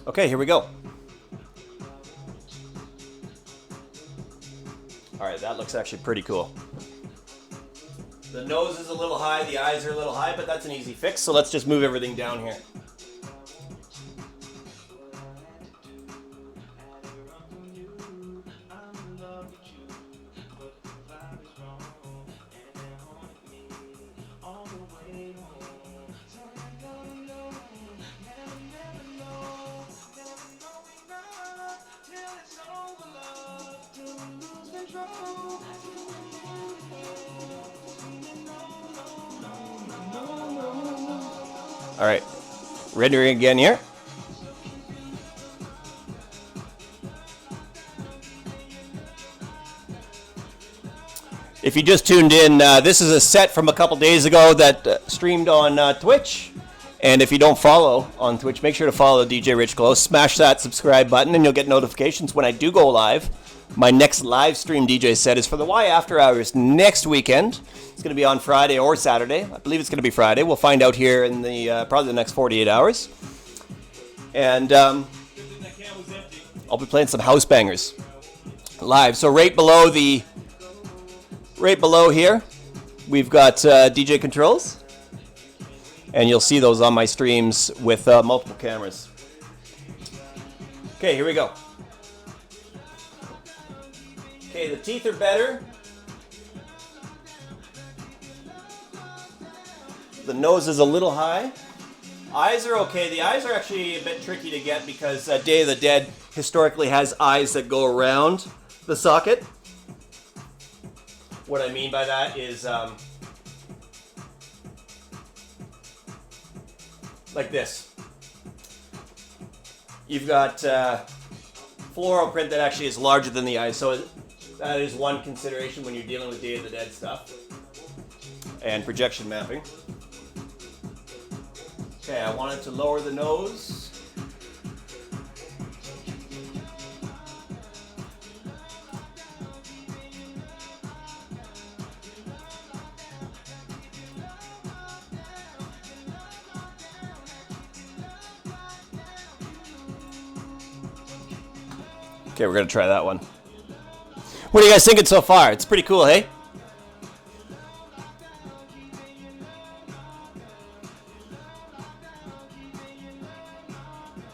Okay, here we go. All right, that looks actually pretty cool. The nose is a little high, the eyes are a little high, but that's an easy fix. So let's just move everything down here. All right, rendering again here. If you just tuned in, this is a set from a couple days ago that streamed on Twitch. And if you don't follow on Twitch, make sure to follow DJ Rich Close. Smash that subscribe button and you'll get notifications when I do go live. My next live stream DJ set is for the Y After Hours next weekend. It's going to be on Friday or Saturday. I believe it's going to be Friday. We'll find out here in the probably the next 48 hours. And I'll be playing some house bangers live. So right below here, we've got DJ controls. And you'll see those on my streams with multiple cameras. Okay, here we go. Okay, the teeth are better. The nose is a little high. Eyes are okay. The eyes are actually a bit tricky to get because Day of the Dead historically has eyes that go around the socket. What I mean by that is like this. You've got floral print that actually is larger than the eyes, so that is one consideration when you're dealing with Day of the Dead stuff and projection mapping. Okay, I wanted to lower the nose. Okay, we're gonna try that one. What are you guys thinking so far? It's pretty cool, hey?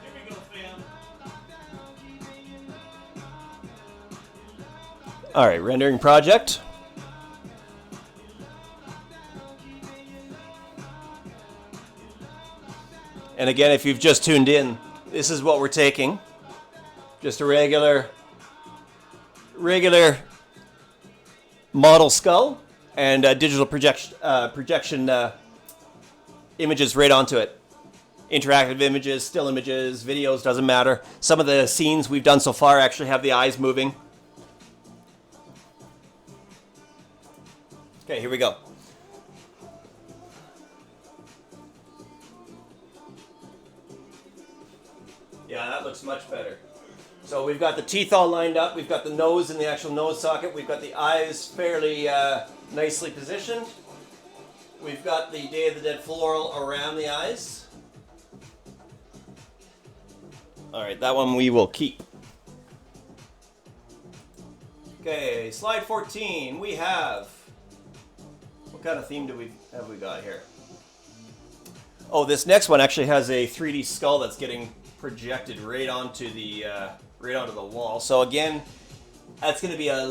Here we go, fam. All right, rendering project. And again, if you've just tuned in, this is what we're taking. Just a regular model skull and digital projection images right onto it. Interactive images, still images, videos, doesn't matter. Some of the scenes we've done so far actually have the eyes moving. Okay, here we go. Yeah, that looks much better. So we've got the teeth all lined up, we've got the nose in the actual nose socket, we've got the eyes fairly nicely positioned. We've got the Day of the Dead floral around the eyes. Alright, that one we will keep. Okay, slide 14, we have... What kind of theme have we got here? Oh, this next one actually has a 3D skull that's getting projected right onto the wall. So again, that's going to be a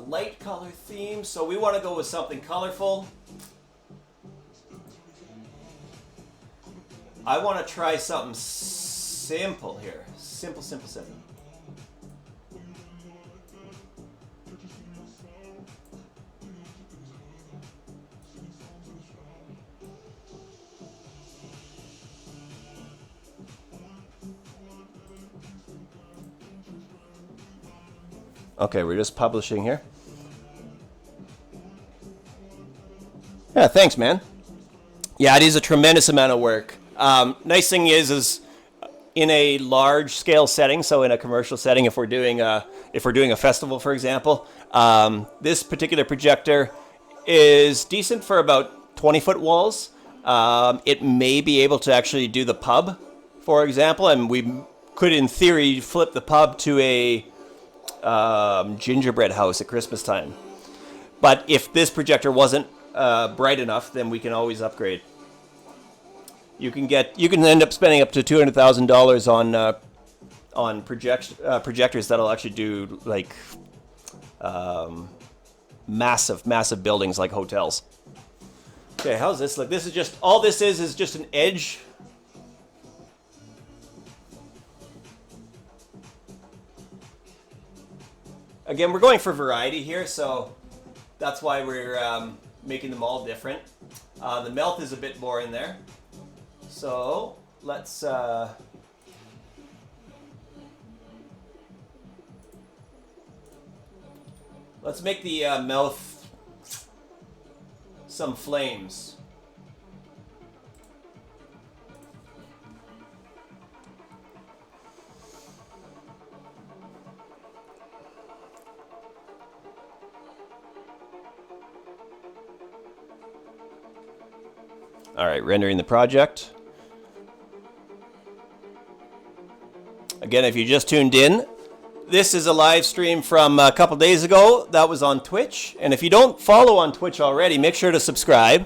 light color theme. So we want to go with something colorful. I want to try something simple here. Simple. Okay, we're just publishing here. Yeah, thanks, man. Yeah, it is a tremendous amount of work. Nice thing is in a large scale setting, so in a commercial setting, if we're doing a festival, for example, this particular projector is decent for about 20-foot walls. It may be able to actually do the pub, for example, and we could, in theory, flip the pub to a gingerbread house at Christmas time. But if this projector wasn't bright enough, then we can always upgrade. You can end up spending up to $200,000 on projectors that'll actually do like massive buildings like hotels. Okay, how's this look? This is just all this is just an edge. Again, we're going for variety here, so that's why we're making them all different. The melt is a bit more in there. So let's make the mouth some flames. All right, rendering the project. Again, if you just tuned in, this is a live stream from a couple days ago. That was on Twitch. And if you don't follow on Twitch already, make sure to subscribe.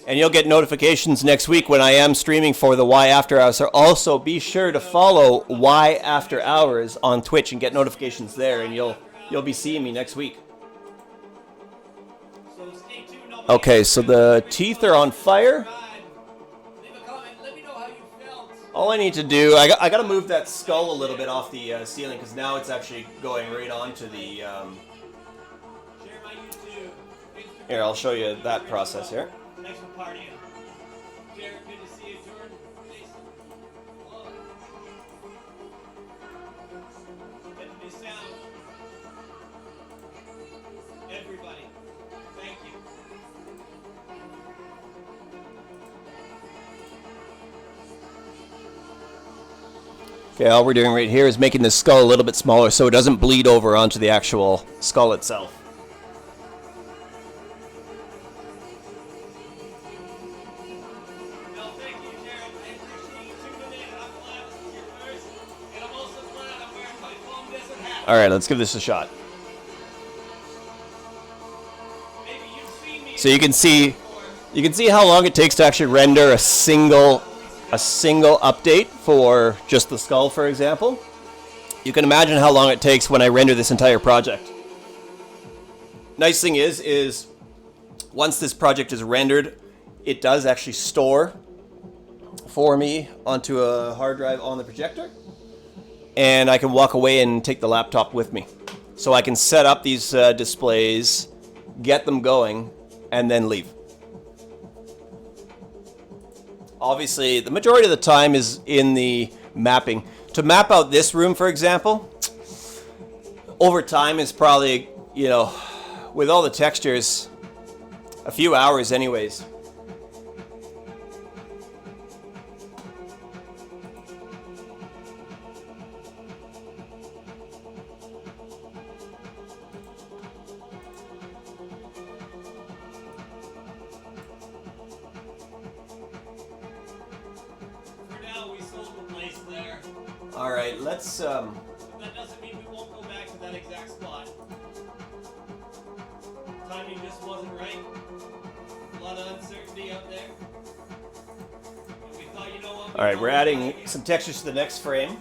And you'll get notifications next week when I am streaming for the Y After Hours. So also be sure to follow Y After Hours on Twitch and get notifications there, and you'll be seeing me next week. Okay, so the teeth are on fire. All I need to do, I got to move that skull a little bit off the ceiling because now it's actually going right onto the. Share my YouTube. Instagram. Here, I'll show you that process here. Thanks for partying. Jared, good to see you, Jordan. Jason. Hello. Getting me sound. Everybody, thank you. Okay, all we're doing right here is making the skull a little bit smaller so it doesn't bleed over onto the actual skull itself. No, thank you, Jared. I appreciate you tuning in. I'm glad this is your first, and I'm also glad I'm wearing my foam desert hat. All right, let's give this a shot. Maybe you've seen me So you can see, before. you can see how long it takes to actually render a single update for just the skull, for example. You can imagine how long it takes when I render this entire project. Nice thing is once this project is rendered, it does actually store for me onto a hard drive on the projector, and I can walk away and take the laptop with me. So I can set up these displays, get them going, and then leave. Obviously, the majority of the time is in the mapping. To map out this room, for example, over time is probably, you know, with all the textures, a few hours anyways. For now, we sold the place there. All right, let's But that doesn't mean we won't go back to that exact spot. Timing just wasn't right. A lot of uncertainty out there. But we thought, you know what? All right, we're adding some textures to the next frame.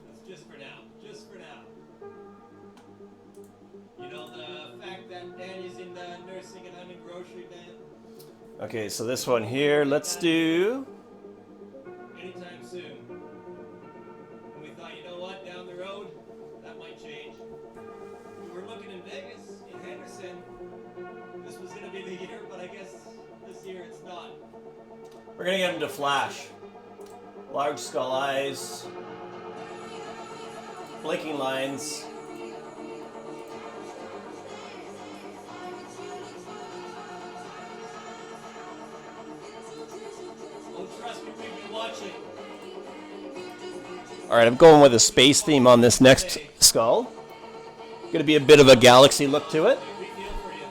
That's just for now. Just for now. You know, the fact that Dan is in the nursing and I'm in grocery, Dan. Okay, so this one here, let's do. Anytime soon. And we thought, you know what, down the road, that might change. We were looking in Vegas, in Henderson. This was going to be the year, but I guess this year it's not. We're gonna get him to flash. Large skull eyes, blinking lines. Oh, trust me, we've been watching. All right, I'm going with a space theme on this next skull. Gonna be a bit of a galaxy look to it. Big deal for you.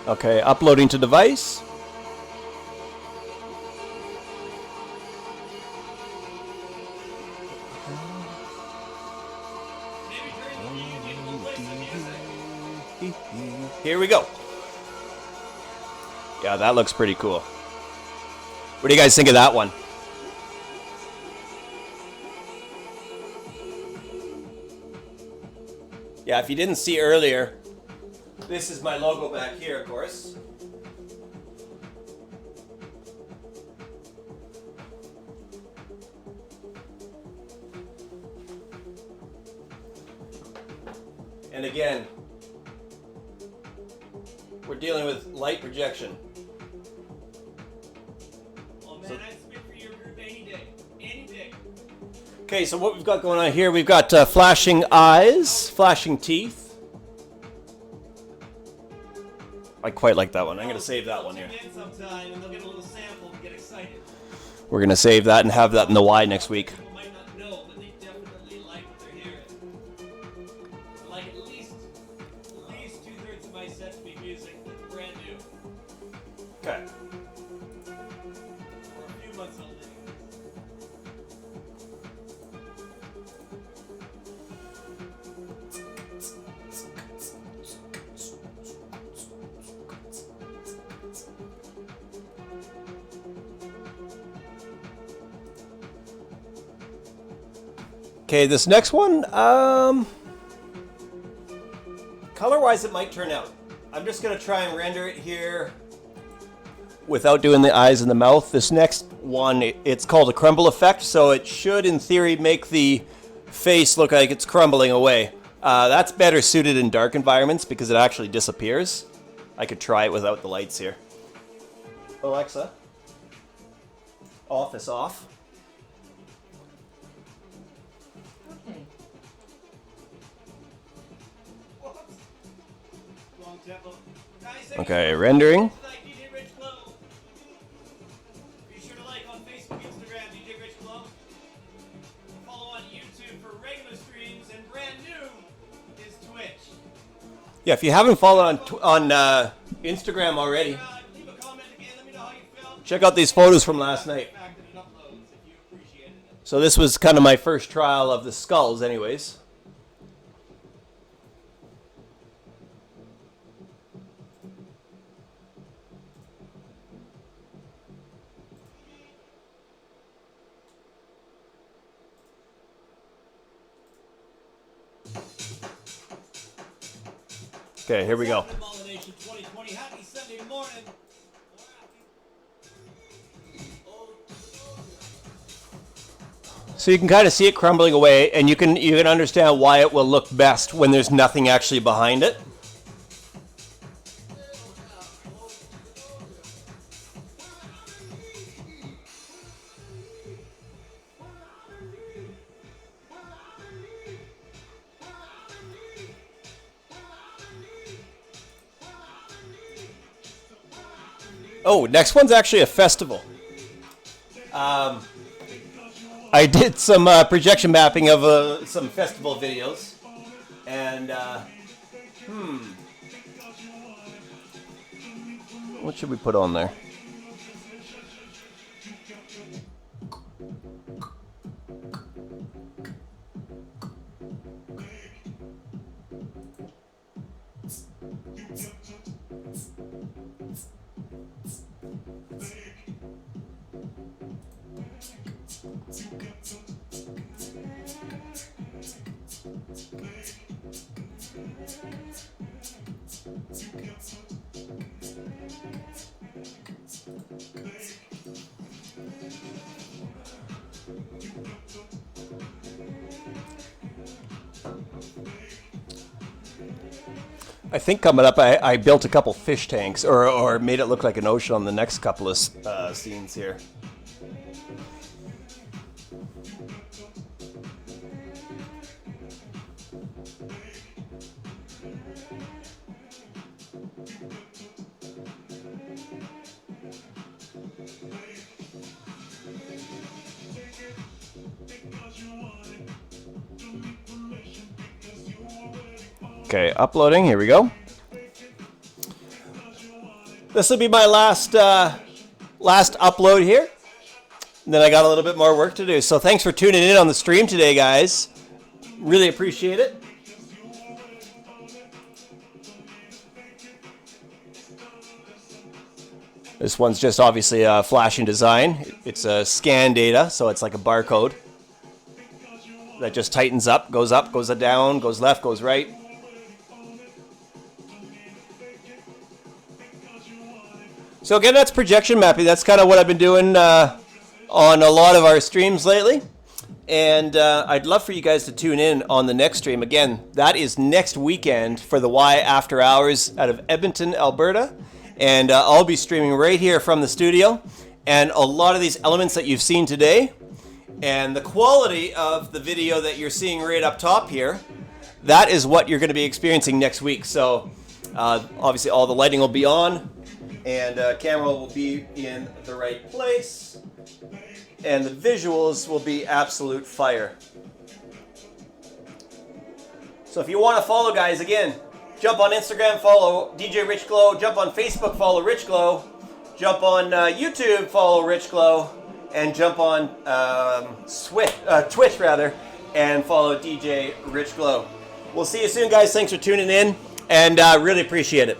Okay, uploading to device. Maybe during the reunion we'll play some music. Here we go. Yeah, that looks pretty cool. What do you guys think of that one? Yeah, if you didn't see earlier, this is my logo back here, of course. And again, we're dealing with light projection. Oh man, I'd spit for your group any day. Any day. Okay, so what we've got going on here, we've got flashing eyes, flashing teeth. I quite like that one. I'm going to save that one here. Tune in sometime and they'll get a little sample to get excited. We're going to save that and have that in the Y next week. People might not know, but Okay, this next one, color-wise it might turn out. I'm just gonna try and render it here without doing the eyes and the mouth. This next one, it's called a crumble effect, so it should, in theory, make the face look like it's crumbling away. That's better suited in dark environments because it actually disappears. I could try it without the lights here. Alexa, office off. Okay. Wrong tempo. Guys, Okay, rendering. tonight, DJ Rich Glow. Be sure to like on Facebook, Instagram, DJ Rich Glow. Follow on YouTube for regular streams, and brand new is Twitch. Yeah, if you haven't followed on Instagram already, Leave a comment again. Let me know how you feel. check out these photos from last night. Back to the uploads if you appreciated it. So this was kind of my first trial of the skulls anyways. Okay, here we go. Nation 2020. Happy Sunday morning. So you can kind of see it crumbling away, and you can understand why it will look best when there's nothing actually behind it. Oh, next one's actually a festival. I did some projection mapping of some festival videos, and what should we put on there? I think coming up, I built a couple fish tanks, or made it look like an ocean on the next couple of scenes here. Okay, uploading. Here we go. This will be my last upload here. And then I got a little bit more work to do. So thanks for tuning in on the stream today, guys. Really appreciate it. This one's just obviously a flashing design. It's a scan data, so it's like a barcode that just tightens up, goes down, goes left, goes right. So again, that's projection mapping. That's kind of what I've been doing on a lot of our streams lately. And I'd love for you guys to tune in on the next stream. Again, that is next weekend for the Y After Hours out of Edmonton, Alberta. And I'll be streaming right here from the studio. And a lot of these elements that you've seen today, and the quality of the video that you're seeing right up top here, that is what you're going to be experiencing next week. So obviously all the lighting will be on, and camera will be in the right place, and the visuals will be absolute fire. So if you want to follow, guys, again, jump on Instagram, follow DJ Rich Glow, jump on Facebook, follow Rich Glow, jump on YouTube, follow Rich Glow, and jump on Twitch rather, and follow DJ Rich Glow. We'll see you soon, guys. Thanks for tuning in, and really appreciate it.